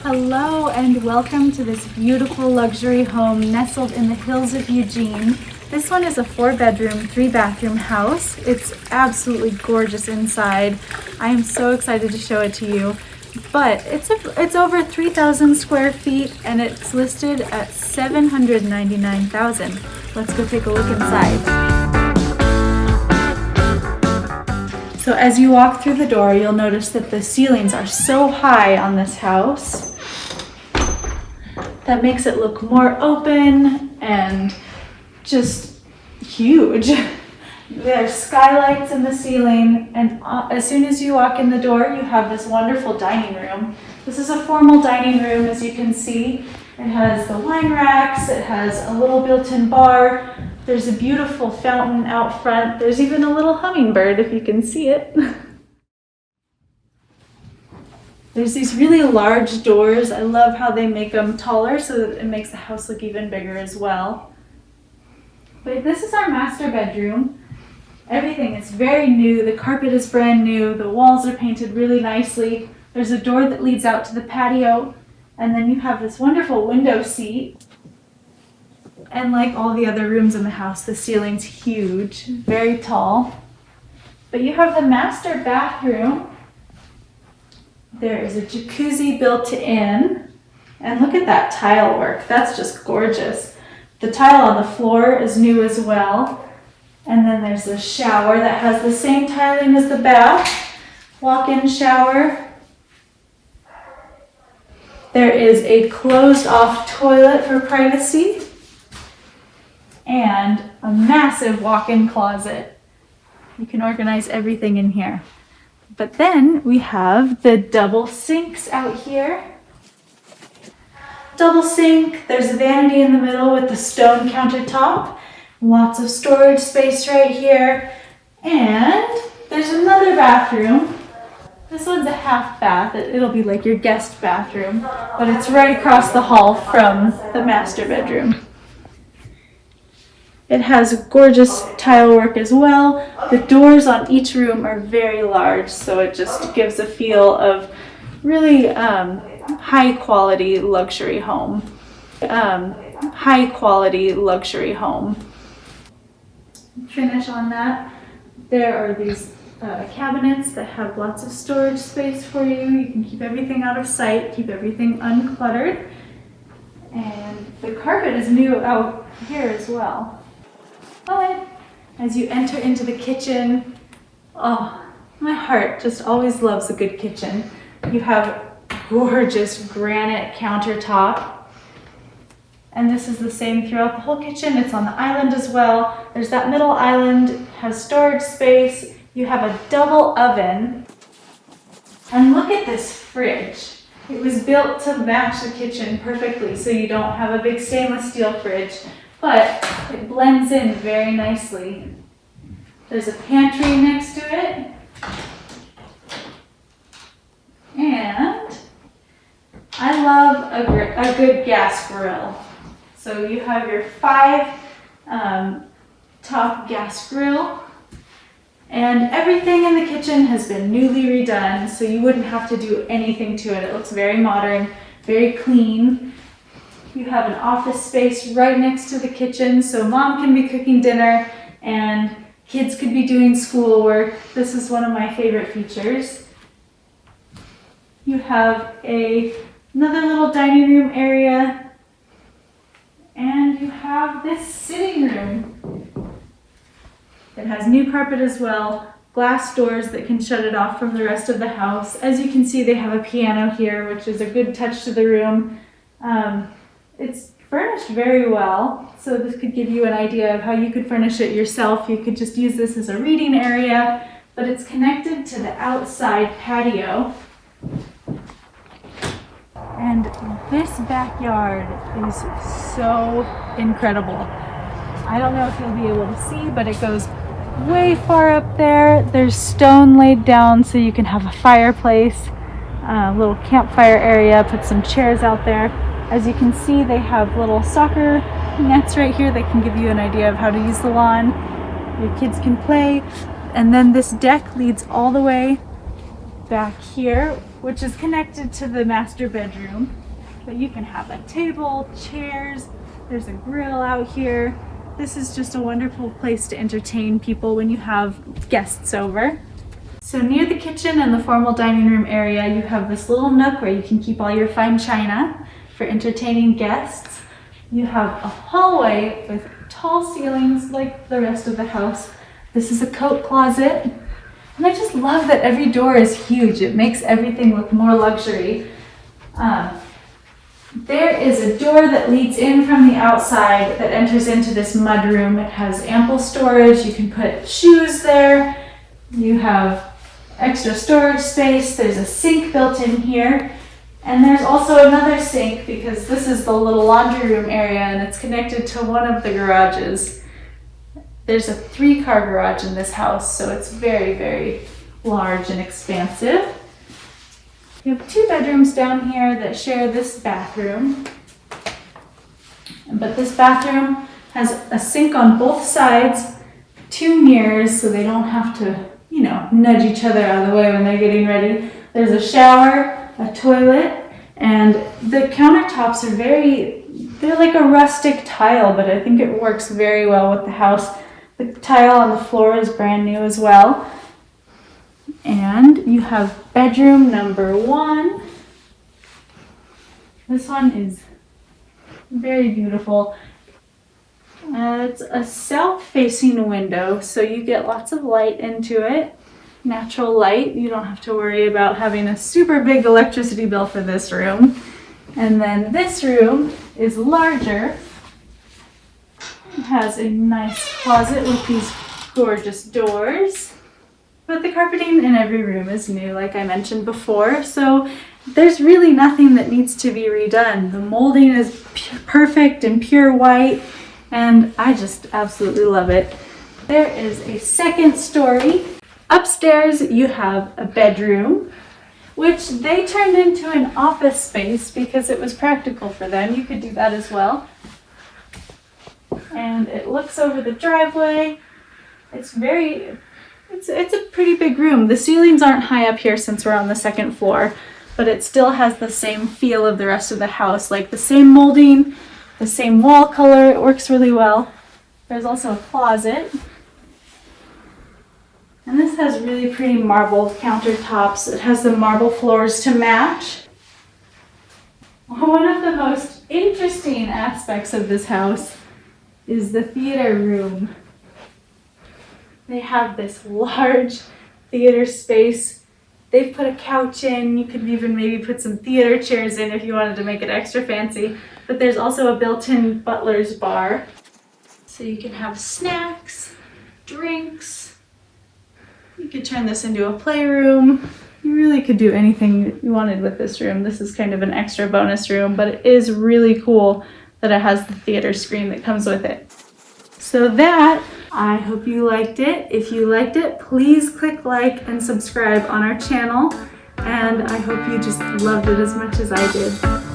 Hello and welcome to this beautiful luxury home nestled in the hills of Eugene. This one is a 4-bedroom, 3-bathroom house. It's absolutely gorgeous inside. I am so excited to show it to you. But it's over 3,000 square feet and it's listed at $799,000. Let's go take a look inside. So as you walk through the door, you'll notice that the ceilings are so high on this house. That makes it look more open and just huge. There's skylights in the ceiling, and as soon as you walk in the door, you have this wonderful dining room. This is a formal dining room, as you can see. It has the wine racks, it has a little built-in bar. There's a beautiful fountain out front. There's even a little hummingbird, if you can see it. There's these really large doors. I love how they make them taller so that it makes the house look even bigger as well. But this is our master bedroom. Everything is very new. The carpet is brand new. The walls are painted really nicely. There's a door that leads out to the patio. And then you have this wonderful window seat. And like all the other rooms in the house, the ceiling's huge, very tall. But you have the master bathroom. There is a jacuzzi built in. And look at that tile work. That's just gorgeous. The tile on the floor is new as well. And then there's a shower that has the same tiling as the bath. Walk-in shower. There is a closed-off toilet for privacy. And a massive walk-in closet. You can organize everything in here. But then we have the double sinks out here. Double sink, there's a vanity in the middle with the stone countertop. Lots of storage space right here. And there's another bathroom. This one's a half bath. It'll be like your guest bathroom, but it's right across the hall from the master bedroom. It has gorgeous tile work as well. The doors on each room are very large, so it just gives a feel of really high quality luxury home. Finish on that. There are these cabinets that have lots of storage space for you. You can keep everything out of sight, keep everything uncluttered. And the carpet is new out here as well. But as you enter into the kitchen, oh, my heart just always loves a good kitchen. You have gorgeous granite countertop. And this is the same throughout the whole kitchen. It's on the island as well. There's that middle island, has storage space. You have a double oven. And look at this fridge. It was built to match the kitchen perfectly, so you don't have a big stainless steel fridge, but it blends in very nicely. There's a pantry next to it. And I love a good gas grill. So you have your 5 top gas grill, and everything in the kitchen has been newly redone, so you wouldn't have to do anything to it. It looks very modern, very clean. You have an office space right next to the kitchen, so mom can be cooking dinner and kids could be doing schoolwork. This is one of my favorite features. You have another little dining room area, and you have this sitting room. It has new carpet as well, glass doors that can shut it off from the rest of the house. As you can see, they have a piano here, which is a good touch to the room. It's furnished very well, so this could give you an idea of how you could furnish it yourself. You could just use this as a reading area, but it's connected to the outside patio. And this backyard is so incredible. I don't know if you'll be able to see, but it goes way far up there. There's stone laid down so you can have a fireplace, a little campfire area, put some chairs out there. As you can see, they have little soccer nets right here that can give you an idea of how to use the lawn. Your kids can play. And then this deck leads all the way back here which is connected to the master bedroom. But you can have a table, chairs, there's a grill out here. This is just a wonderful place to entertain people when you have guests over. So near the kitchen and the formal dining room area, you have this little nook where you can keep all your fine china for entertaining guests. You have a hallway with tall ceilings like the rest of the house. This is a coat closet. And I just love that every door is huge. It makes everything look more luxury. There is a door that leads in from the outside that enters into this mudroom. It has ample storage. You can put shoes there. You have extra storage space. There's a sink built in here. And there's also another sink because this is the little laundry room area and it's connected to one of the garages. There's a 3-car garage in this house, so it's very, very large and expansive. You have 2 bedrooms down here that share this bathroom. But this bathroom has a sink on both sides, 2 mirrors so they don't have to, nudge each other out of the way when they're getting ready. There's a shower, a toilet, and the countertops are they're like a rustic tile, but I think it works very well with the house. The tile on the floor is brand new as well. And you have bedroom number 1. This one is very beautiful. It's a south-facing window, so you get lots of light into it. Natural light. You don't have to worry about having a super big electricity bill for this room. And then this room is larger. It has a nice closet with these gorgeous doors. But the carpeting in every room is new, like I mentioned before, so there's really nothing that needs to be redone. The molding is perfect and pure white, and I just absolutely love it. There is a second story. Upstairs, you have a bedroom, which they turned into an office space because it was practical for them. You could do that as well. And it looks over the driveway. It's a pretty big room. The ceilings aren't high up here since we're on the 2nd floor, but it still has the same feel of the rest of the house, like the same molding, the same wall color. It works really well. There's also a closet. And this has really pretty marble countertops. It has the marble floors to match. One of the most interesting aspects of this house is the theater room. They have this large theater space. They've put a couch in. You could even maybe put some theater chairs in if you wanted to make it extra fancy. But there's also a built-in butler's bar. So you can have snacks, drinks. You could turn this into a playroom. You really could do anything you wanted with this room. This is kind of an extra bonus room, but it is really cool that it has the theater screen that comes with it. So I hope you liked it. If you liked it, please click like and subscribe on our channel. And I hope you just loved it as much as I did.